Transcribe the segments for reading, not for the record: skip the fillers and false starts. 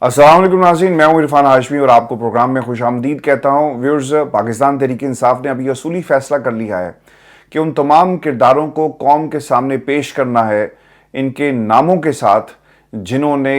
अस्सलाम वालेकुम नाज़रीन, मैं हूं इरफान हाशमी और आपको प्रोग्राम में खुश आमदीद कहता हूं। व्यूअर्स, पाकिस्तान तहरीक इंसाफ ने अभी असूली फैसला कर लिया है कि उन तमाम किरदारों को कौम के सामने पेश करना है इनके नामों के साथ जिन्होंने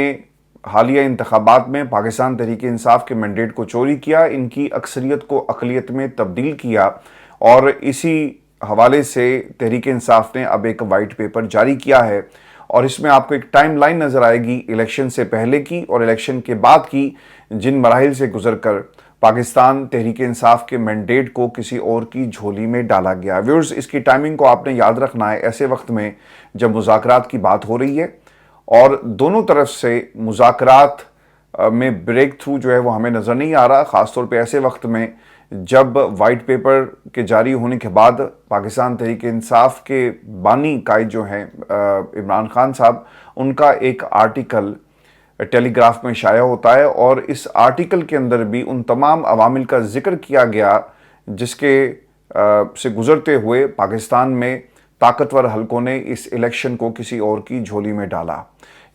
हालिया इंतखाबात में पाकिस्तान तहरीक इंसाफ के मैंडेट को चोरी किया, इनकी अक्सरियत को अक़लियत में तब्दील किया। और इसी हवाले से तहरीक इंसाफ ने अब एक वाइट पेपर जारी किया है और इसमें आपको एक टाइम लाइन नज़र आएगी इलेक्शन से पहले की और इलेक्शन के बाद की, जिन मराहिल से गुजरकर पाकिस्तान तहरीक इंसाफ के मैंडेट को किसी और की झोली में डाला गया। व्यूअर्स, इसकी टाइमिंग को आपने याद रखना है ऐसे वक्त में जब मुज़ाकरात की बात हो रही है और दोनों तरफ से मुज़ाकरात में ब्रेक थ्रू जो है वो हमें नज़र नहीं आ रहा, ख़ासतौर पे ऐसे वक्त में जब वाइट पेपर के जारी होने के बाद पाकिस्तान तहरीक इंसाफ के बानी कायद जो हैं इमरान खान साहब, उनका एक आर्टिकल टेलीग्राफ में शाया होता है और इस आर्टिकल के अंदर भी उन तमाम अवामिल का जिक्र किया गया जिसके से गुजरते हुए पाकिस्तान में ताकतवर हलकों ने इस इलेक्शन को किसी और की झोली में डाला।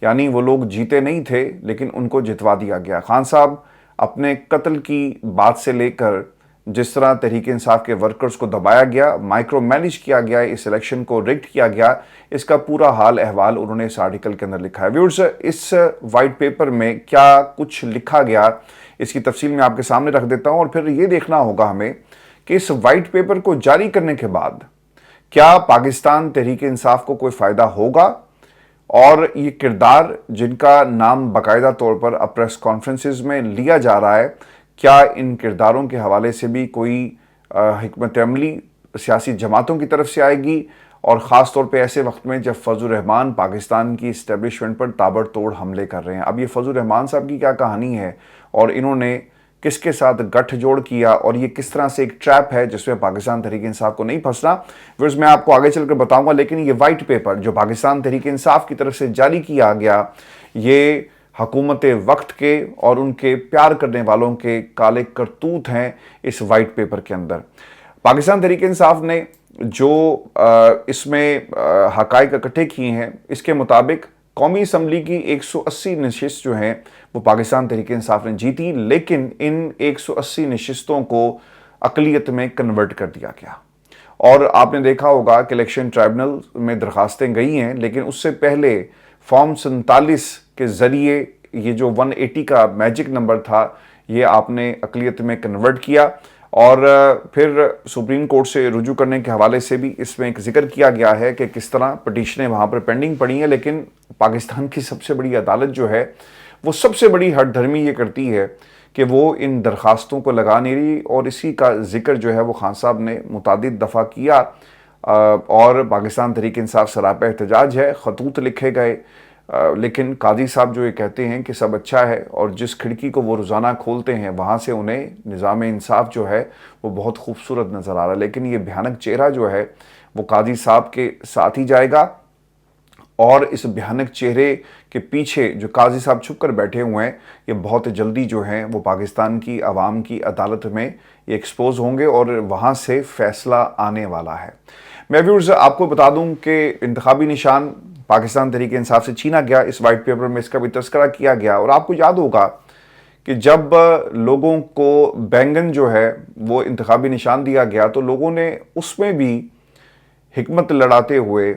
यानी वो लोग जीते नहीं थे लेकिन उनको जितवा दिया गया। खान साहब अपने कत्ल की बात से लेकर जिस तरह तहरीक इंसाफ के वर्कर्स को दबाया गया, माइक्रो मैनेज किया गया, इस इलेक्शन को रिग्ड किया गया, इसका पूरा हाल अहवाल उन्होंने इस आर्टिकल के अंदर लिखा है। व्यूअर्स, इस वाइट पेपर में क्या कुछ लिखा गया इसकी तफसील मैं आपके सामने रख देता हूं और फिर ये देखना होगा हमें कि इस वाइट पेपर को जारी करने के बाद क्या पाकिस्तान तहरीक इंसाफ को कोई फ़ायदा होगा और ये किरदार जिनका नाम बाकायदा तौर पर अब प्रेस कॉन्फ्रेंसेस में लिया जा रहा है, क्या इन किरदारों के हवाले से भी कोई हिकमत अमली सियासी जमातों की तरफ से आएगी और ख़ास तौर पे ऐसे वक्त में जब फजल रहमान पाकिस्तान की इस्टेब्लिशमेंट पर ताबड़तोड़ हमले कर रहे हैं। अब ये फजल रहमान साहब की क्या कहानी है और इन्होंने किसके साथ गठजोड़ किया और ये किस तरह से एक ट्रैप है जिसमें पाकिस्तान तहरीक इंसाफ को नहीं फंसना, व्यूअर्स मैं आपको आगे चलकर बताऊंगा। लेकिन ये वाइट पेपर जो पाकिस्तान तहरीक इंसाफ की तरफ से जारी किया गया, ये हुकूमत वक्त के और उनके प्यार करने वालों के काले करतूत हैं। इस वाइट पेपर के अंदर पाकिस्तान तहरीक इंसाफ ने जो इसमें हकायक इकट्ठे किए हैं, इसके मुताबिक कौमी असम्बली की 180 नशिस्त जो हैं वो पाकिस्तान तहरीक इंसाफ ने जीती, लेकिन इन 180 नशिस्तों को अक़लियत में कन्वर्ट कर दिया गया। और आपने देखा होगा कि इलेक्शन ट्राइब्यूनल में दरखास्तें गई हैं, लेकिन उससे पहले फॉर्म 47 के ज़रिए ये जो 180 का मैजिक नंबर था ये आपने अक़लियत में कन्वर्ट किया और फिर सुप्रीम कोर्ट से रुजू करने के हवाले से भी इसमें एक जिक्र किया गया है कि किस तरह पटिशनें वहाँ पर पेंडिंग पड़ी हैं। लेकिन पाकिस्तान की सबसे बड़ी अदालत जो है वो सबसे बड़ी हठधर्मी ये करती है कि वो इन दरखास्तों को लगा नहीं रही और इसी का जिक्र जो है वो खान साहब ने मुतादिद दफ़ा किया और पाकिस्तान तहरीक इंसाफ सरापा एहतजाज है, खतूत लिखे गए, लेकिन कादी साहब जो ये कहते हैं कि सब अच्छा है और जिस खिड़की को वो रोज़ाना खोलते हैं वहाँ से उन्हें निज़ाम इंसाफ जो है वो बहुत खूबसूरत नज़र आ रहा है। लेकिन ये भयानक चेहरा जो है वो कादी साहब के साथ ही जाएगा और इस भयानक चेहरे के पीछे जो काजी साहब छुप कर बैठे हुए हैं ये बहुत जल्दी जो हैं वो पाकिस्तान की आवाम की अदालत में ये एक्सपोज होंगे और वहाँ से फ़ैसला आने वाला है। मैं व्यूअर्स आपको बता दूं कि इंतखाबी निशान पाकिस्तान तहरीक इंसाफ से छीना गया। इस वाइट पेपर में इसका भी तस्करा किया गया और आपको याद होगा कि जब लोगों को बैंगन जो है वो इंतखाबी निशान दिया गया तो लोगों ने उसमें भी हिकमत लड़ाते हुए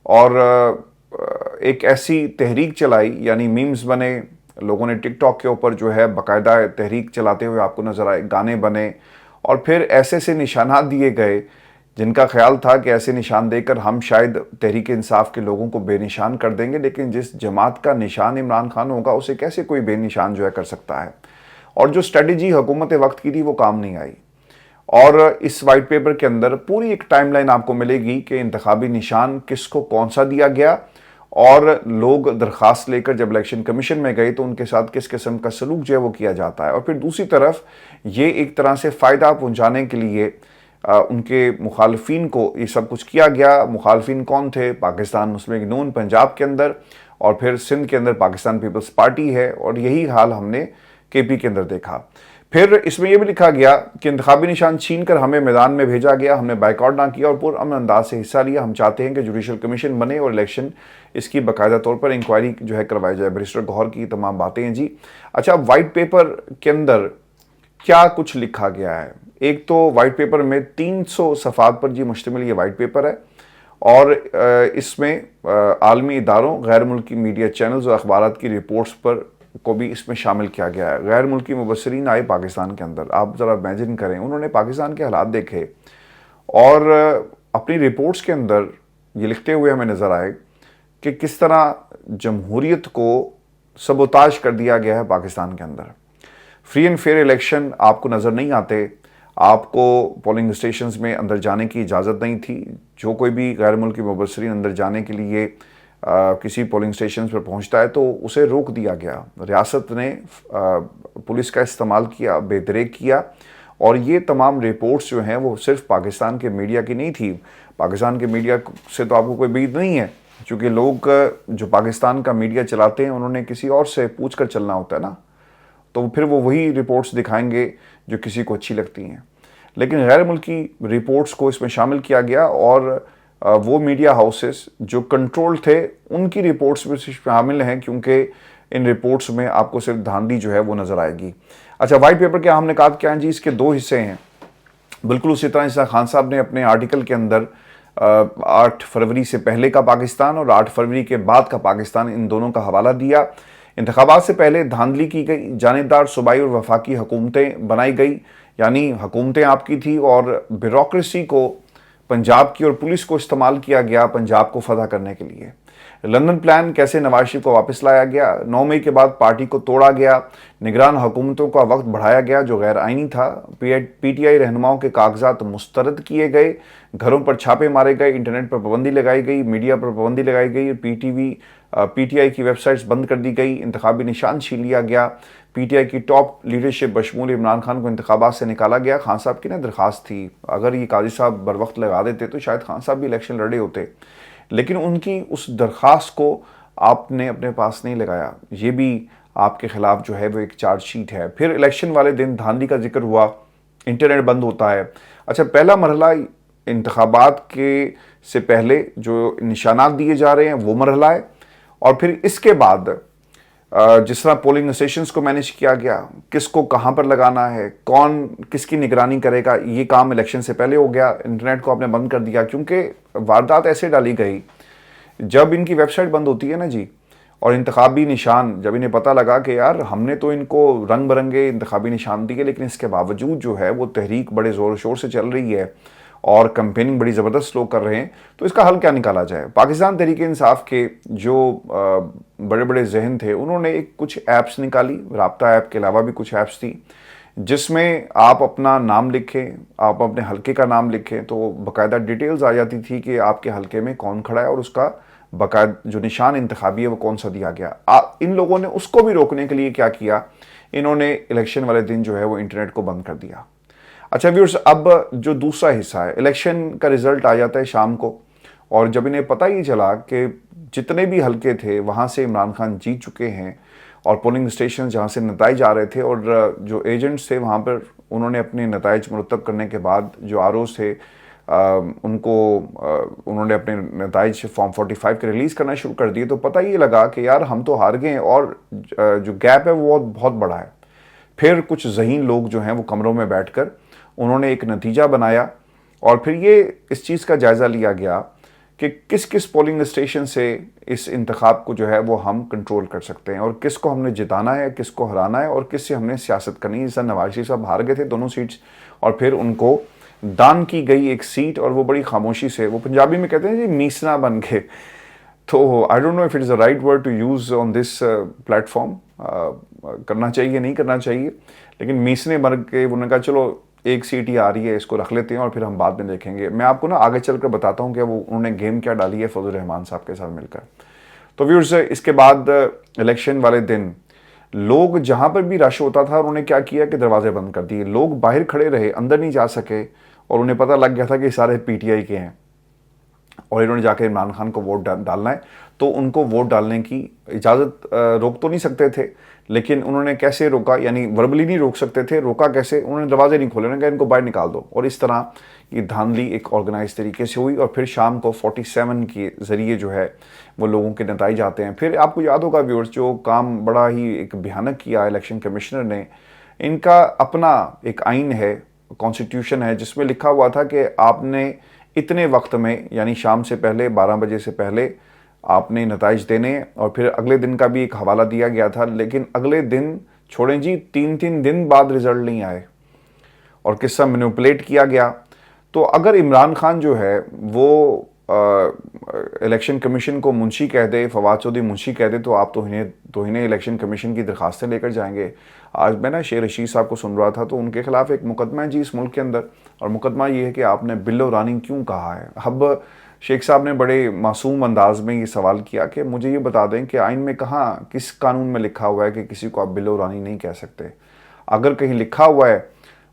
और एक ऐसी तहरीक चलाई, यानी मीम्स बने, लोगों ने टिकटॉक के ऊपर जो है बाकायदा तहरीक चलाते हुए आपको नज़र आए, गाने बने और फिर ऐसे से निशानात दिए गए जिनका ख्याल था कि ऐसे निशान देकर हम शायद तहरीक इंसाफ के लोगों को बेनिशान कर देंगे। लेकिन जिस जमात का निशान इमरान खान होगा उसे कैसे कोई बेनिशान जो है कर सकता है। और जो स्ट्रेटजी हुकूमत वक्त की थी वो काम नहीं आई। और इस वाइट पेपर के अंदर पूरी एक टाइमलाइन आपको मिलेगी कि इंतखाबी निशान किसको कौन सा दिया गया और लोग दरख्वास्त लेकर जब इलेक्शन कमीशन में गए तो उनके साथ किस किस्म का सलूक जो है वो किया जाता है। और फिर दूसरी तरफ ये एक तरह से फ़ायदा पहुँचाने के लिए उनके मुखालफिन को ये सब कुछ किया गया। मुखालफिन कौन थे? पाकिस्तान मुस्लिम लीग नून पंजाब के अंदर और फिर सिंध के अंदर पाकिस्तान पीपल्स पार्टी है और यही हाल हमने केपी के अंदर देखा। फिर इसमें यह भी लिखा गया कि इंतखाबी निशान छीन कर हमें मैदान में भेजा गया, हमने बाइकआउट ना किया और पुरअमन अंदाज से हिस्सा लिया। हम चाहते हैं कि जुडिशल कमीशन बने और इलेक्शन इसकी बाकायदा तौर पर इंक्वायरी जो है करवाई जाए। बैरिस्टर गौहर की तमाम बातें हैं जी। अच्छा, वाइट पेपर के अंदर क्या कुछ लिखा गया है? एक तो वाइट पेपर में 300 सफ़ात पर जी मुश्तमिल ये वाइट पेपर है और इसमें आलमी इदारों, गैर मुल्की मीडिया चैनल्स और अखबारात की रिपोर्ट्स पर को भी इसमें शामिल किया गया है। गैर मुल्की मुबस्सिरीन आए पाकिस्तान के अंदर, आप ज़रा इमेजिन करें, उन्होंने पाकिस्तान के हालात देखे और अपनी रिपोर्ट्स के अंदर ये लिखते हुए हमें नज़र आए कि किस तरह जमहूरियत को सबोताज कर दिया गया है पाकिस्तान के अंदर। फ्री एंड फेयर इलेक्शन आपको नज़र नहीं आते, आपको पोलिंग स्टेशंस में अंदर जाने की इजाज़त नहीं थी। जो कोई भी गैर मुल्की मुबस्सिरीन अंदर जाने के लिए किसी पोलिंग स्टेशन पर पहुंचता है तो उसे रोक दिया गया। रियासत ने पुलिस का इस्तेमाल किया, बेदरेक किया और ये तमाम रिपोर्ट्स जो हैं वो सिर्फ पाकिस्तान के मीडिया की नहीं थी। पाकिस्तान के मीडिया से तो आपको कोई उम्मीद नहीं है, क्योंकि लोग जो पाकिस्तान का मीडिया चलाते हैं उन्होंने किसी और से पूछ कर चलना होता है ना, तो फिर वो वही रिपोर्ट्स दिखाएंगे जो किसी को अच्छी लगती हैं। लेकिन गैर मुल्की रिपोर्ट्स को इसमें शामिल किया गया और वो मीडिया हाउसेस जो कंट्रोल थे उनकी रिपोर्ट्स में शामिल हैं, क्योंकि इन रिपोर्ट्स में आपको सिर्फ धांधली जो है वो नज़र आएगी। अच्छा, वाइट पेपर के हमने कहा क्या है जी, इसके दो हिस्से हैं। बिल्कुल उसी तरह जैसा खान साहब ने अपने आर्टिकल के अंदर 8 फरवरी से पहले का पाकिस्तान और 8 फरवरी के बाद का पाकिस्तान, इन दोनों का हवाला दिया। इंतखाबात से पहले धांधली की गई, जानिबदार सूबाई और वफाकी हुकूमतें बनाई गई, यानी हुकूमतें आपकी थी और ब्यूरोक्रेसी को पंजाब की और पुलिस को इस्तेमाल किया गया पंजाब को फतह करने के लिए। लंदन प्लान कैसे नवाज शरीफ को वापस लाया गया, 9 मई के बाद पार्टी को तोड़ा गया, निगरान हुकूमतों का वक्त बढ़ाया गया जो गैर आइनी था, पीटीआई रहनुमाओं के कागजात मुस्तरद किए गए, घरों पर छापे मारे गए, इंटरनेट पर पाबंदी लगाई गई, मीडिया पर पाबंदी लगाई गई, पीटीआई की वेबसाइट्स बंद कर दी गई, इंतखाबी निशान छीन लिया गया, पीटीआई की टॉप लीडरशिप बशमूल इमरान खान को इंतखाबात से निकाला गया। खान साहब की ना दरख्वास्त थी, अगर ये काजी साहब बर वक्त लगा देते तो शायद खान साहब भी इलेक्शन लड़े होते, लेकिन उनकी उस दरख्वास्त को आपने अपने पास नहीं लगाया। ये भी आपके खिलाफ जो है वो एक चार्जशीट है। फिर इलेक्शन वाले दिन धांधली का जिक्र हुआ, इंटरनेट बंद होता है। अच्छा, पहला मरहला इंतखाबात के से पहले जो निशानात दिए जा रहे हैं वो मरहला है, और फिर इसके बाद जिस तरह पोलिंग स्टेशंस को मैनेज किया गया, किसको कहाँ पर लगाना है, कौन किसकी निगरानी करेगा, ये काम इलेक्शन से पहले हो गया। इंटरनेट को आपने बंद कर दिया, क्योंकि वारदात ऐसे डाली गई, जब इनकी वेबसाइट बंद होती है ना जी, और इंतखाबी निशान, जब इन्हें पता लगा कि यार हमने तो इनको रंग बिरंगे इंतखाबी निशान दिए, लेकिन इसके बावजूद जो है वो तहरीक बड़े ज़ोर शोर से चल रही है और कैंपेनिंग बड़ी ज़बरदस्त लोग कर रहे हैं, तो इसका हल क्या निकाला जाए। पाकिस्तान तहरीक इंसाफ के जो बड़े बड़े जहन थे उन्होंने कुछ ऐप्स निकाली, राब्ता ऐप के अलावा भी कुछ ऐप्स थी, जिसमें आप अपना नाम लिखें, आप अपने हलके का नाम लिखें तो बाकायदा डिटेल्स आ जाती थी कि आपके हलके में कौन खड़ा है और उसका बाकायदा जो निशान इंतखाबी है वो कौन सा दिया गया। इन लोगों ने उसको भी रोकने के लिए क्या किया, इन्होंने इलेक्शन वाले दिन जो है वो इंटरनेट को बंद कर दिया। अच्छा व्यूअर्स, अब जो दूसरा हिस्सा है, इलेक्शन का रिजल्ट आ जाता है शाम को, और जब इन्हें पता ही चला कि जितने भी हलके थे वहाँ से इमरान खान जीत चुके हैं और पोलिंग स्टेशन जहाँ से नताइज आ रहे थे और जो एजेंट्स थे वहाँ पर उन्होंने अपने नताइज मुरतब करने के बाद जो आरओज़ थे उन्होंने अपने नताइज फॉर्म 45 के रिलीज़ करना शुरू कर दिए, तो पता ही लगा कि यार हम तो हार गए और जो गैप है वो बहुत बड़ा है। फिर कुछ ज़हीन लोग जो हैं वो कमरों में बैठकर उन्होंने एक नतीजा बनाया और फिर ये इस चीज़ का जायज़ा लिया गया कि किस किस पोलिंग स्टेशन से इस इंतखाब को जो है वो हम कंट्रोल कर सकते हैं और किसको हमने जिताना है, किसको हराना है और किससे हमने सियासत करनी है। जैसा नवाज शरीफ साहब हार गए थे दोनों सीट्स और फिर उनको दान की गई एक सीट और वो बड़ी खामोशी से, वो पंजाबी में कहते हैं जी मीसना बन के, तो I don't know if it is the right word to use on this platform, करना चाहिए नहीं करना चाहिए, लेकिन मीसने बन के उन्होंने कहा चलो एक सीट ही आ रही है इसको रख लेते हैं और फिर हम बाद में देखेंगे। मैं आपको ना आगे चलकर बताता हूँ कि वो उन्होंने गेम क्या डाली है फजल रहमान साहब के साथ मिलकर। तो व्यूअर्स, इसके बाद इलेक्शन वाले दिन लोग जहाँ पर भी रश होता था उन्होंने क्या किया कि दरवाजे बंद कर दिए, लोग बाहर खड़े रहे, अंदर नहीं जा सके और उन्हें पता लग गया था कि सारे पीटीआई के हैं और इन्होंने जाकर इमरान खान को वोट डालना है, तो उनको वोट डालने की इजाज़त रोक तो नहीं सकते थे, लेकिन उन्होंने कैसे रोका, यानी वर्बली नहीं रोक सकते थे, रोका कैसे, उन्होंने दरवाजे नहीं खोले, उन्होंने कहा इनको बाहर निकाल दो। और इस तरह ये धांधली एक ऑर्गेनाइज तरीके से हुई और फिर शाम को 47 के ज़रिए जो है वो लोगों के नताइज आते हैं। फिर आपको याद होगा व्यूअर्स, जो काम बड़ा ही एक भयानक किया इलेक्शन कमिश्नर ने, इनका अपना एक आइन है, कॉन्स्टिट्यूशन है, जिसमें लिखा हुआ था कि आपने इतने वक्त में, यानी शाम से पहले 12 बजे से पहले आपने नताइज देने, और फिर अगले दिन का भी एक हवाला दिया गया था। लेकिन अगले दिन छोड़ें जी, 3-3 दिन बाद रिजल्ट नहीं आए और किस्सा मैनिपुलेट किया गया। तो अगर इमरान खान जो है वो इलेक्शन कमीशन को मुंशी कह दे, फवाद चौधरी मुंशी कह दे, तो आप तौहीन इलेक्शन कमीशन की दरखास्तें लेकर जाएंगे। आज मैं ना शेर रशीद साहब को सुन रहा था, तो उनके खिलाफ एक मुकदमा है जी इस मुल्क के अंदर, और मुकदमा ये है कि आपने बिल्लो रानी क्यों कहा है। अब शेख साहब ने बड़े मासूम अंदाज में ये सवाल किया कि मुझे ये बता दें कि आइन में कहाँ, किस कानून में लिखा हुआ है कि किसी को आप बिल्लो रानी नहीं कह सकते। अगर कहीं लिखा हुआ है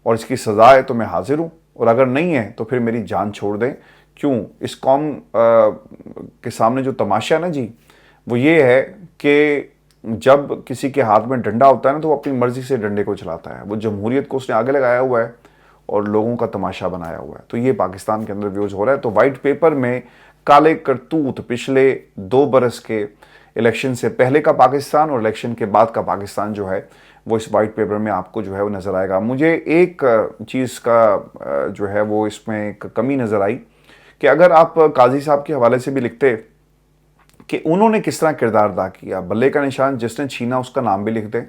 और इसकी सज़ा है तो मैं हाजिर हूँ, और अगर नहीं है तो फिर मेरी जान छोड़ दें। क्यों, इस कौम के सामने जो तमाशा है ना जी, वो ये है कि जब किसी के हाथ में डंडा होता है ना, तो वो अपनी मर्जी से डंडे को चलाता है। वो जमहूरियत को उसने आगे लगाया हुआ है और लोगों का तमाशा बनाया हुआ है। तो ये पाकिस्तान के अंदर व्यूज हो रहा है। तो वाइट पेपर में काले करतूत पिछले 2 बरस के इलेक्शन से पहले का पाकिस्तान और इलेक्शन के बाद का पाकिस्तान जो है वो इस वाइट पेपर में आपको जो है वो नज़र आएगा। मुझे एक चीज़ का जो है वो इसमें एक कमी नज़र आई कि अगर आप काजी साहब के हवाले से भी लिखते कि उन्होंने किस तरह किरदार अदा किया, बल्ले का निशान जिसने छीना उसका नाम भी लिख दें,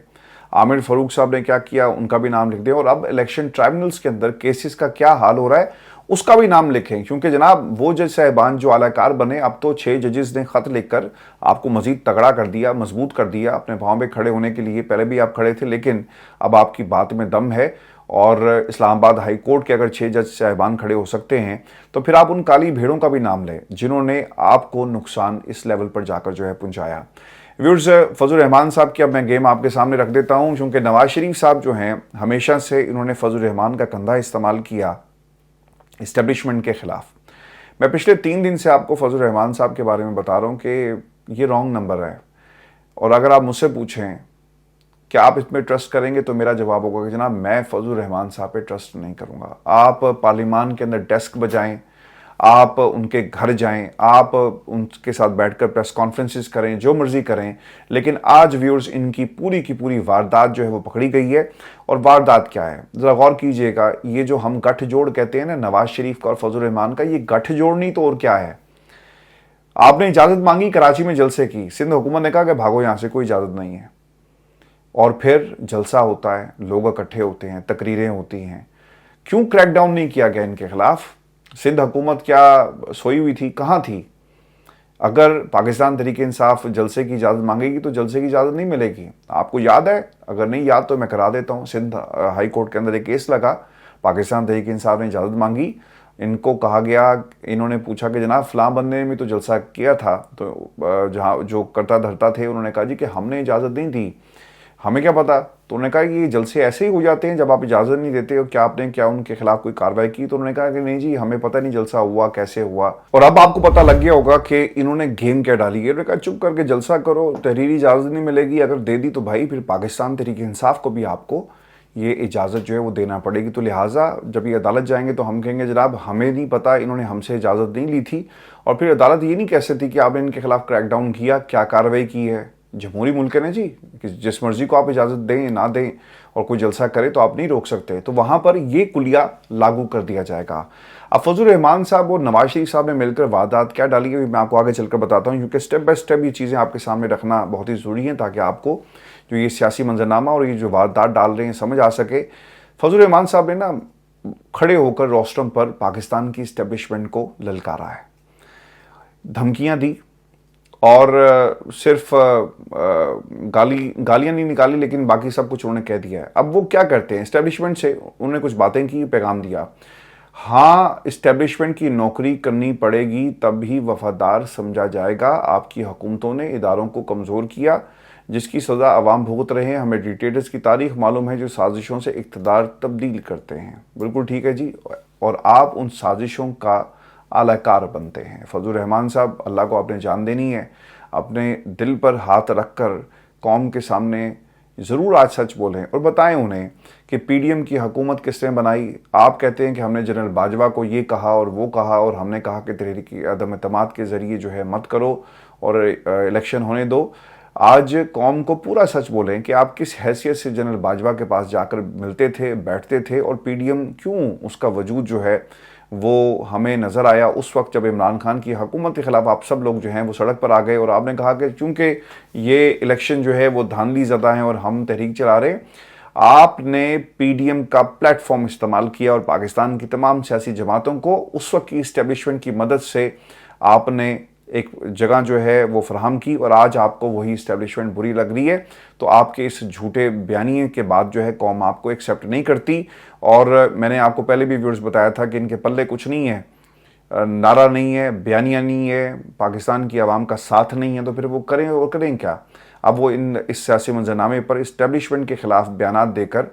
आमिर फारूक साहब ने क्या किया उनका भी नाम लिख दें, और अब इलेक्शन ट्राइब्यूनल्स के अंदर केसेस का क्या हाल हो रहा है उसका भी नाम लिखें। क्योंकि जनाब वो जज साहिबान जो आलाकार बने, अब तो 6 जजेस ने ख़त लिखकर आपको मज़ीद तगड़ा कर दिया, मजबूत कर दिया अपने पाँव पे खड़े होने के लिए। पहले भी आप खड़े थे, लेकिन अब आपकी बात में दम है। और इस्लामाबाद हाई कोर्ट के अगर 6 जज साहिबान खड़े हो सकते हैं, तो फिर आप उन काली भेड़ों का भी नाम लें जिन्होंने आपको नुकसान इस लेवल पर जाकर जो है पहुँचाया। व्यूअर्स, फजल रहमान साहब की अब मैं गेम आपके सामने रख देता हूं, क्योंकि नवाज शरीफ साहब जो हैं हमेशा से इन्होंने फजल रहमान का कंधा इस्तेमाल किया इस्टेब्लिशमेंट के खिलाफ। मैं पिछले 3 दिन से आपको फजल रहमान साहब के बारे में बता रहा हूं कि ये रॉन्ग नंबर है, और अगर आप मुझसे पूछें कि आप इसमें ट्रस्ट करेंगे, तो मेरा जवाब होगा कि जनाब मैं फजल रहमान साहब पे ट्रस्ट नहीं करूंगा। आप पार्लियामान के अंदर डेस्क बजाएं, आप उनके घर जाएं, आप उनके साथ बैठकर प्रेस कॉन्फ्रेंसेस करें, जो मर्जी करें, लेकिन आज व्यूअर्स इनकी पूरी की पूरी वारदात जो है वो पकड़ी गई है। और वारदात क्या है ज़रा गौर कीजिएगा। ये जो हम गठजोड़ कहते हैं ना नवाज शरीफ का और फजल रहमान का, ये गठजोड़ नहीं तो और क्या है। आपने इजाज़त मांगी कराची में जलसे की, सिंध हुकूमत ने कहा कि भागो यहाँ से, कोई इजाज़त नहीं है, और फिर जलसा होता है, लोग इकट्ठे होते हैं, तकरीरें होती हैं। क्यों क्रैकडाउन नहीं किया गया इनके खिलाफ? सिंध हुकूमत क्या सोई हुई थी, कहाँ थी? अगर पाकिस्तान तहरीक इंसाफ जलसे की इजाज़त मांगेगी तो जलसे की इजाज़त नहीं मिलेगी। आपको याद है? अगर नहीं याद तो मैं करा देता हूँ। सिंध हाई कोर्ट के अंदर एक केस लगा, पाकिस्तान तहरीक इंसाफ ने इजाज़त मांगी, इनको कहा गया, इन्होंने पूछा कि जनाब फ़लाँ बंदे ने भी तो जलसा किया था, तो जहाँ जो करता धरता थे उन्होंने कहा जी कि हमने इजाज़त नहीं दी, हमें क्या पता। तो उन्होंने कहा कि ये जलसे ऐसे ही हो जाते हैं जब आप इजाज़त नहीं देते हो, क्या आपने क्या उनके खिलाफ कोई कार्रवाई की? तो उन्होंने कहा कि नहीं जी, हमें पता नहीं जलसा हुआ कैसे हुआ। और अब आपको पता लग गया होगा कि इन्होंने गेम क्या डाली है। उन्होंने कहा चुप करके जलसा करो, तहरीरी इजाज़त नहीं मिलेगी, अगर दे दी तो भाई फिर पाकिस्तान तहरीक इंसाफ को भी आपको ये इजाज़त जो है वो देना पड़ेगी। तो लिहाजा जब ये अदालत जाएंगे तो हम कहेंगे जनाब हमें नहीं पता, इन्होंने हमसे इजाज़त नहीं ली थी। और फिर अदालत ये नहीं कह सकती कि आपने इनके खिलाफ क्रैकडाउन किया, क्या कार्रवाई की है। जमहूरी मुल्क है ना जी, कि जिस मर्जी को आप इजाज़त दें ना दें और कोई जलसा करे तो आप नहीं रोक सकते। तो वहाँ पर ये कुलिया लागू कर दिया जाएगा। अब फजल रहमान साहब और नवाज शरीफ साहब ने मिलकर वारदात क्या डाली है मैं आपको आगे चलकर बताता हूँ, क्योंकि स्टेप बाय स्टेप ये चीज़ें आपके सामने रखना बहुत ही ज़रूरी है ताकि आपको जो ये सियासी मंजरनामा और ये जो वारदात डाल रहे हैं समझ आ सके। फजल रहमान साहब ने ना खड़े होकर रोस्टम पर पाकिस्तान की इस्टेब्लिशमेंट को ललकारा है, धमकियाँ दी, और सिर्फ गालियाँ नहीं निकाली, लेकिन बाकी सब कुछ उन्होंने कह दिया है। अब वो क्या करते हैं, इस्टेब्लिशमेंट से उन्होंने कुछ बातें की, पैगाम दिया, हाँ इस्टेब्लिशमेंट की नौकरी करनी पड़ेगी तब ही वफादार समझा जाएगा। आपकी हुकूमतों ने इदारों को कमज़ोर किया, जिसकी सज़ा अवाम भुगत रहे हैं। हमें डिक्टेटर्स की तारीख मालूम है जो साजिशों से इक़्तिदार तब्दील करते हैं। बिल्कुल ठीक है जी, और आप उन साजिशों का आलाकार बनते हैं। फजल रहमान साहब, अल्लाह को आपने जान देनी है, अपने दिल पर हाथ रख कर कौम के सामने ज़रूर आज सच बोलें और बताएं उन्हें कि पीडीएम की हुकूमत किसने बनाई। आप कहते हैं कि हमने जनरल बाजवा को ये कहा और वो कहा और हमने कहा कि तहरीक अदम एतमाद के ज़रिए जो है मत करो और इलेक्शन होने दो। आज कौम को पूरा सच बोलें कि आप किस हैसियत से जनरल बाजवा के पास जाकर मिलते थे, बैठते थे, और पीडीएम क्यों उसका वजूद जो है वो हमें नज़र आया उस वक्त जब इमरान खान की हुकूमत के ख़िलाफ़ आप सब लोग जो हैं वो सड़क पर आ गए और आपने कहा कि चूँकि ये इलेक्शन जो है वो धांधली ज़दा है और हम तहरीक चला रहे हैं। आपने पीडीएम का प्लेटफॉर्म इस्तेमाल किया और पाकिस्तान की तमाम सियासी जमातों को उस वक्त की इस्टेब्लिशमेंट की मदद से आपने एक जगह जो है वो फराहम की, और आज आपको वही इस्टेब्लिशमेंट बुरी लग रही है। तो आपके इस झूठे बयानिए के बाद जो है कौम आपको एक्सेप्ट नहीं करती। और मैंने आपको पहले भी व्यूअर्स बताया था कि इनके पल्ले कुछ नहीं है, नारा नहीं है, बयानिया नहीं है, पाकिस्तान की आवाम का साथ नहीं है, तो फिर वो करें और करें क्या। अब वो इस सियासी मंजरनामे पर इस्टेब्लिशमेंट के खिलाफ बयान देकर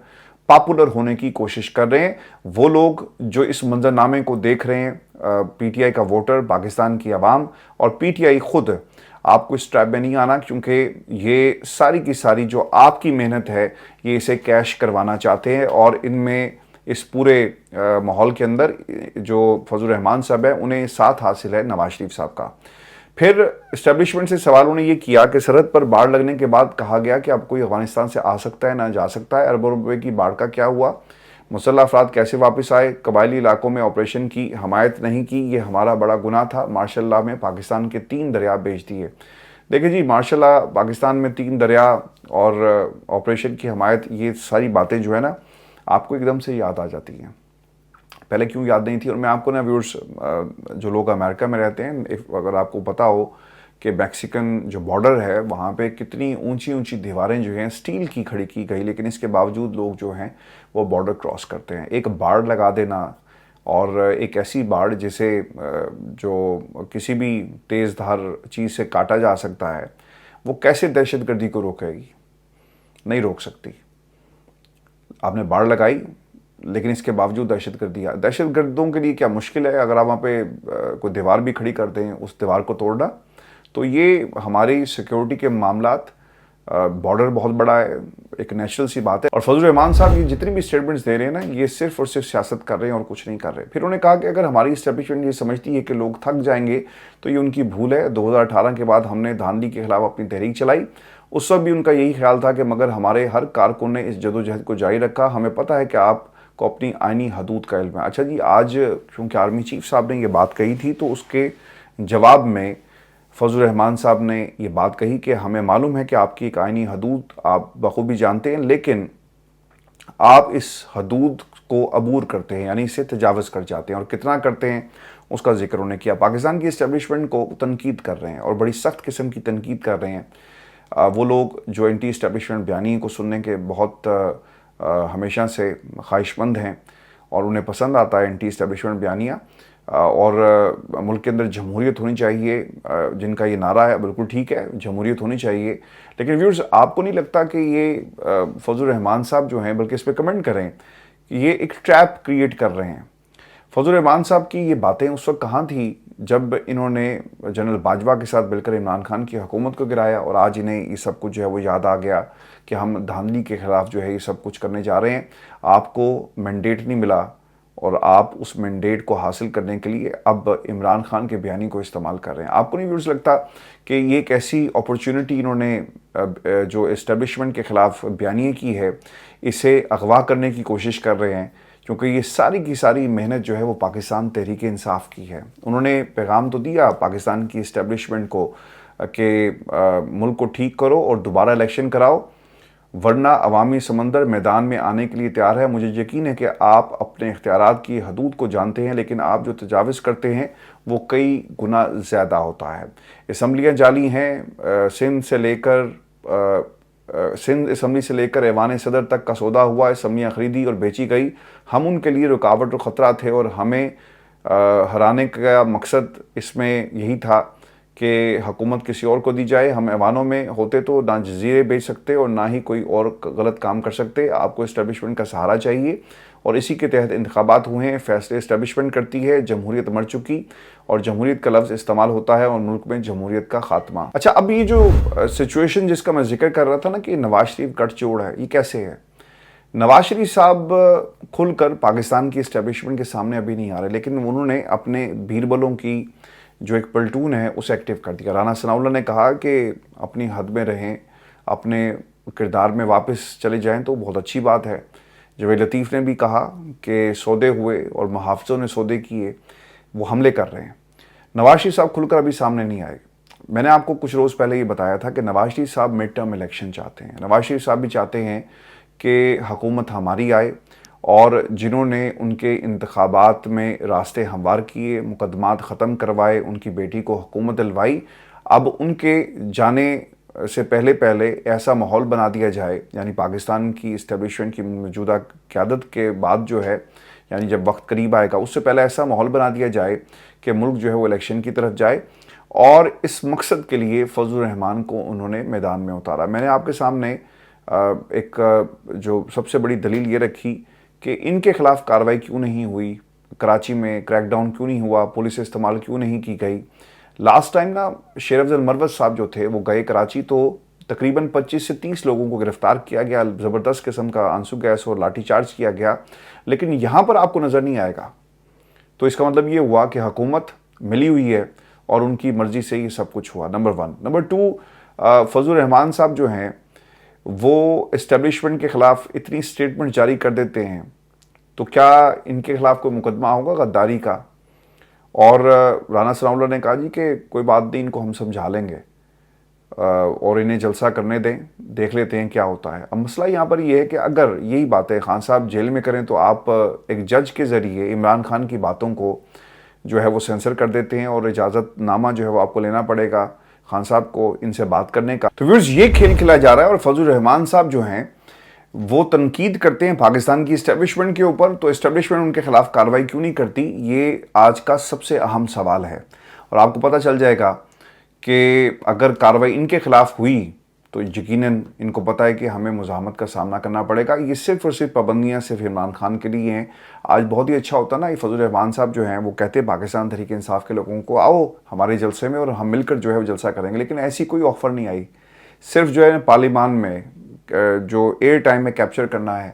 पॉपुलर होने की कोशिश कर रहे हैं। वो लोग जो इस मंजरनामे को देख रहे हैं, पीटीआई का वोटर, पाकिस्तान की आवाम और पीटीआई खुद, आपको इस ट्रैप में नहीं आना, क्योंकि ये सारी की सारी जो आपकी मेहनत है ये इसे कैश करवाना चाहते हैं। और इनमें इस पूरे माहौल के अंदर जो फजल रहमान साहब है उन्हें साथ हासिल है नवाज शरीफ साहब का। फिर इस्टेब्लिशमेंट से सवाल उन्हें ये किया कि सरहद पर बाढ़ लगने के बाद कहा गया कि अब कोई अफगानिस्तान से आ सकता है ना जा सकता है। अरबों रुपए की बाढ़ का क्या हुआ, मुसल्लह अफराद कैसे वापस आए, कबायली इलाकों में ऑपरेशन की हमायत नहीं की, ये हमारा बड़ा गुनाह था। मार्शल लॉ में पाकिस्तान के 3 दरिया बेच दिए। देखिए जी, मार्शल लॉ, पाकिस्तान में 3 दरिया और ऑपरेशन की हमायत, ये सारी बातें जो है ना आपको एकदम से याद आ जाती हैं। पहले क्यों याद नहीं थी। और मैं आपको ना व्यूअर्स, जो लोग अमेरिका में रहते हैं, अगर आपको पता हो कि मैक्सिकन जो बॉर्डर है वहाँ पे कितनी ऊंची ऊंची दीवारें जो हैं स्टील की खड़ी की गई, लेकिन इसके बावजूद लोग जो हैं वो बॉर्डर क्रॉस करते हैं। एक बाड़ लगा देना, और एक ऐसी बाड़ जिसे जो किसी भी तेज़ धार चीज़ से काटा जा सकता है, वो कैसे दहशतगर्दी को रोकेगी? नहीं रोक सकती। आपने बाड़ लगाई लेकिन इसके बावजूद दहशतगर्दों के लिए क्या मुश्किल है अगर आप वहाँ पे कोई दीवार भी खड़ी कर दें, उस दीवार को तोड़ना। तो ये हमारी सिक्योरिटी के मामलात, बॉर्डर बहुत बड़ा है, एक नेचुरल सी बात है। और फजल रहमान साहब ये जितनी भी स्टेटमेंट्स दे रहे हैं ना, ये सिर्फ और सिर्फ सियासत कर रहे हैं और कुछ नहीं कर रहे। फिर उन्होंने कहा कि अगर हमारी इस्टेब्लिशमेंट ये समझती है कि लोग थक जाएंगे तो ये उनकी भूल है। 2018 के बाद हमने धांधली के खिलाफ अपनी तहरीक चलाई, उस वक्त भी उनका यही ख्याल था कि मगर हमारे हर कारकुन ने इस जदोजहद को जारी रखा। हमें पता है कि आप को अपनी आइनी हदूद का इल्म है। अच्छा जी, आज चूँकि आर्मी चीफ साहब ने ये बात कही थी तो उसके जवाब में फजल रहमान साहब ने ये बात कही कि हमें मालूम है कि आपकी एक आइनी हदूद आप बखूबी जानते हैं, लेकिन आप इस हदूद को अबूर करते हैं, यानी इससे तजावज़ कर जाते हैं, और कितना करते हैं उसका जिक्र उन्होंने किया। पाकिस्तान की इस्टेब्लिशमेंट को तनकीद कर रहे हैं और बड़ी सख्त किस्म की तनकीद कर रहे हैं वो लोग जो एंटी इस्टेब्लिशमेंट बयानी को सुनने के बहुत हमेशा से ख्वाहिशमंद हैं और उन्हें पसंद आता है एंटी इस्टेब्लिशमेंट बयानिया। और मुल्क के अंदर जमहूरियत होनी चाहिए, जिनका ये नारा है बिल्कुल ठीक है, जमहूरियत होनी चाहिए। लेकिन व्यूअर्स, आपको नहीं लगता कि ये फजल रहमान साहब जो हैं, बल्कि इस पर कमेंट करें, कि ये एक ट्रैप क्रिएट कर रहे हैं। फजल रहमान साहब की ये बातें उस वक्त कहाँ थी जब इन्होंने जनरल बाजवा के साथ मिलकर इमरान खान की हुकूमत को गिराया, और आज इन्हें ये सब कुछ जो है वो याद आ गया कि हम धांधली के खिलाफ जो है ये सब कुछ करने जा रहे हैं। आपको मैंडेट नहीं मिला और आप उस मैंडेट को हासिल करने के लिए अब इमरान खान के बयानी को इस्तेमाल कर रहे हैं। आपको नहीं व्यूअर्स लगता कि ये एक ऐसी अपॉर्चुनिटी इन्होंने जो इस्टेब्लिशमेंट के ख़िलाफ़ बयानी की है, इसे अगवा करने की कोशिश कर रहे हैं? क्योंकि ये सारी की सारी मेहनत जो है वो पाकिस्तान तहरीक इंसाफ की है। उन्होंने पैगाम तो दिया पाकिस्तान की इस्टेब्लिशमेंट को कि मुल्क को ठीक करो और दोबारा इलेक्शन कराओ, वरना अवामी समंदर मैदान में आने के लिए तैयार है। मुझे यकीन है कि आप अपने इख्तियारात की हदूद को जानते हैं, लेकिन आप जो तजाविज़ करते हैं वो कई गुना ज़्यादा होता है। असम्बलियाँ जाली हैं, सिंध असम्बली से लेकर ऐवान सदर तक का सौदा हुआ, असम्बलियाँ ख़रीदी और बेची गई। हम उनके लिए रुकावट और ख़तरा थे और हमें हराने का मकसद इसमें यही था کہ حکومت کسی اور کو دی جائے. ہم ایوانوں میں ہوتے تو نہ جزیرے بیچ سکتے اور نہ ہی کوئی اور غلط کام کر سکتے. آپ کو اسٹیبلشمنٹ کا سہارا چاہیے اور اسی کے تحت انتخابات ہوئے ہیں. فیصلے اسٹیبلشمنٹ کرتی ہے. جمہوریت مر چکی اور جمہوریت کا لفظ استعمال ہوتا ہے اور ملک میں جمہوریت کا خاتمہ. اچھا، اب یہ جو سچویشن جس کا میں ذکر کر رہا تھا نا کہ نواز شریف گٹھ جوڑ ہے، یہ کیسے ہے؟ نواز شریف صاحب کھل کر پاکستان کی اسٹیبلشمنٹ کے سامنے ابھی نہیں آ رہے، لیکن انہوں نے اپنے بیربلوں کی جو ایک پلٹون ہے اسے ایکٹیو کر دیا. رانا ثناء اللہ نے کہا کہ اپنی حد میں رہیں، اپنے کردار میں واپس چلے جائیں تو بہت اچھی بات ہے. جوید لطیف نے بھی کہا کہ سودے ہوئے اور محافظوں نے سودے کیے، وہ حملے کر رہے ہیں. نواز شریف صاحب کھل کر ابھی سامنے نہیں آئے. میں نے آپ کو کچھ روز پہلے یہ بتایا تھا کہ نواز شریف صاحب مڈ ٹرم الیکشن چاہتے ہیں. نواز شریف صاحب بھی چاہتے ہیں کہ حکومت ہماری آئے، اور جنہوں نے ان کے انتخابات میں راستے ہموار کیے، مقدمات ختم کروائے، ان کی بیٹی کو حکومت دلوائی، اب ان کے جانے سے پہلے ایسا ماحول بنا دیا جائے، یعنی پاکستان کی اسٹیبلشمنٹ کی موجودہ قیادت کے بعد جو ہے، یعنی جب وقت قریب آئے گا اس سے پہلے ایسا ماحول بنا دیا جائے کہ ملک جو ہے وہ الیکشن کی طرف جائے. اور اس مقصد کے لیے فضل الرحمان کو انہوں نے میدان میں اتارا. میں نے آپ کے سامنے ایک جو سب سے بڑی دلیل یہ رکھی کہ ان کے خلاف کارروائی کیوں نہیں ہوئی، کراچی میں کریک ڈاؤن کیوں نہیں ہوا، پولیس استعمال کیوں نہیں کی گئی. لاسٹ ٹائم نا شیر افضل مروت صاحب جو تھے وہ گئے کراچی تو تقریباً 25 سے 30 لوگوں کو گرفتار کیا گیا، زبردست قسم کا آنسو گیس اور لاٹھی چارج کیا گیا، لیکن یہاں پر آپ کو نظر نہیں آئے گا. تو اس کا مطلب یہ ہوا کہ حکومت ملی ہوئی ہے اور ان کی مرضی سے یہ سب کچھ ہوا. نمبر 1. نمبر 2، فضل الرحمان صاحب جو ہیں وہ اسٹیبلشمنٹ کے خلاف اتنی سٹیٹمنٹ جاری کر دیتے ہیں تو کیا ان کے خلاف کوئی مقدمہ ہوگا غداری کا؟ اور رانا ثناء اللہ نے کہا جی کہ کوئی بات نہیں، ان کو ہم سمجھا لیں گے اور انہیں جلسہ کرنے دیں، دیکھ لیتے ہیں کیا ہوتا ہے. اب مسئلہ یہاں پر یہ ہے کہ اگر یہی باتیں خان صاحب جیل میں کریں تو آپ ایک جج کے ذریعے عمران خان کی باتوں کو جو ہے وہ سینسر کر دیتے ہیں اور اجازت نامہ جو ہے وہ آپ کو لینا پڑے گا خان صاحب کو ان سے بات کرنے کا. تو ویورز، یہ کھیل کھلا جا رہا ہے اور فضل الرحمان صاحب جو ہیں وہ تنقید کرتے ہیں پاکستان کی اسٹیبلشمنٹ کے اوپر، تو اسٹیبلشمنٹ ان کے خلاف کارروائی کیوں نہیں کرتی؟ یہ آج کا سب سے اہم سوال ہے. اور آپ کو پتہ چل جائے گا کہ اگر کارروائی ان کے خلاف ہوئی تو یقیناً ان کو پتہ ہے کہ ہمیں مزاحمت کا سامنا کرنا پڑے گا. یہ صرف اور صرف پابندیاں صرف عمران خان کے لیے ہیں. آج بہت ہی اچھا ہوتا نا، یہ فضل الرحمان صاحب جو ہیں وہ کہتے ہیں پاکستان تحریک انصاف کے لوگوں کو آؤ ہمارے جلسے میں اور ہم مل کر جو ہے وہ جلسہ کریں گے، لیکن ایسی کوئی آفر نہیں آئی. صرف جو ہے پارلیمان میں جو ایئر ٹائم میں کیپچر کرنا ہے،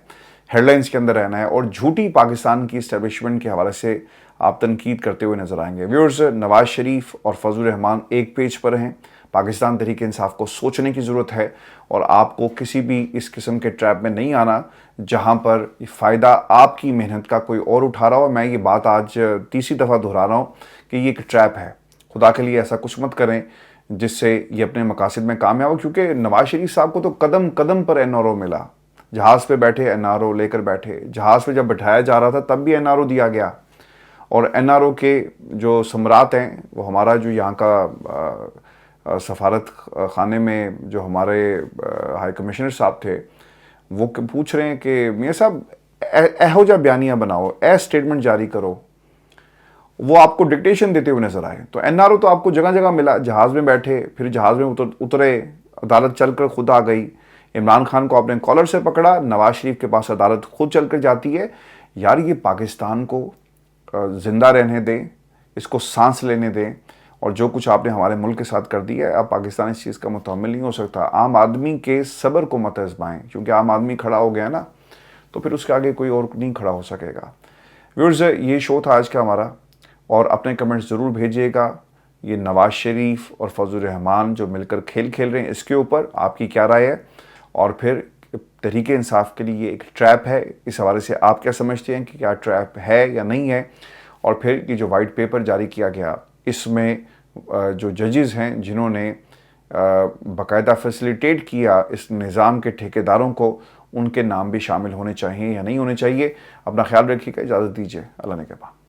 ہیڈ لائنز کے اندر رہنا ہے، اور جھوٹی پاکستان کی اسٹیبلشمنٹ کے حوالے سے آپ تنقید کرتے ہوئے نظر آئیں گے. ویورز، نواز شریف اور فضل الرحمان ایک پیج پر ہیں. پاکستان تحریک انصاف کو سوچنے کی ضرورت ہے اور آپ کو کسی بھی اس قسم کے ٹریپ میں نہیں آنا جہاں پر فائدہ آپ کی محنت کا کوئی اور اٹھا رہا ہو. میں یہ بات آج تیسری دفعہ دہرا رہا ہوں کہ یہ ایک ٹریپ ہے. خدا کے لیے ایسا کچھ مت کریں جس سے یہ اپنے مقاصد میں کامیاب ہو، کیونکہ نواز شریف صاحب کو تو قدم قدم پر این آر او ملا. جہاز پہ بیٹھے این آر او لے کر بیٹھے، جہاز پہ جب بٹھایا جا رہا تھا تب بھی این آر او دیا گیا. اور این آر او کے جو ثمرات ہیں وہ ہمارا جو یہاں کا سفارت خانے میں جو ہمارے ہائی کمشنر صاحب تھے وہ پوچھ رہے ہیں کہ میاں صاحب ایہو جا بیانیہ بناؤ، سٹیٹمنٹ جاری کرو. وہ آپ کو ڈکٹیشن دیتے ہوئے نظر آئے. تو این آر او تو آپ کو جگہ جگہ ملا، جہاز میں بیٹھے، پھر جہاز میں اترے، عدالت چل کر خود آ گئی. عمران خان کو آپ نے کالر سے پکڑا، نواز شریف کے پاس عدالت خود چل کر جاتی ہے. یار یہ پاکستان کو زندہ رہنے دیں، اس کو سانس لینے دیں، اور جو کچھ آپ نے ہمارے ملک کے ساتھ کر دیا ہے اب پاکستان اس چیز کا متحمل نہیں ہو سکتا. عام آدمی کے صبر کو مت آزمائیں، کیونکہ عام آدمی کھڑا ہو گیا نا تو پھر اس کے آگے کوئی اور نہیں کھڑا ہو سکے گا. ویورز، یہ شو تھا آج کا ہمارا، اور اپنے کمنٹس ضرور بھیجیے گا. یہ نواز شریف اور فضل الرحمان جو مل کر کھیل کھیل رہے ہیں اس کے اوپر آپ کی کیا رائے ہے؟ اور پھر تحریک انصاف کے لیے ایک ٹریپ ہے، اس حوالے سے آپ کیا سمجھتے ہیں کہ کیا ٹریپ ہے یا نہیں ہے؟ اور پھر یہ جو وائٹ پیپر جاری کیا گیا اس میں جو ججز ہیں جنہوں نے باقاعدہ فیسیلیٹیٹ کیا اس نظام کے ٹھیکیداروں کو، ان کے نام بھی شامل ہونے چاہیے یا نہیں ہونے چاہیے؟ اپنا خیال رکھیے گا، اجازت دیجیے، اللہ نے کے پاس.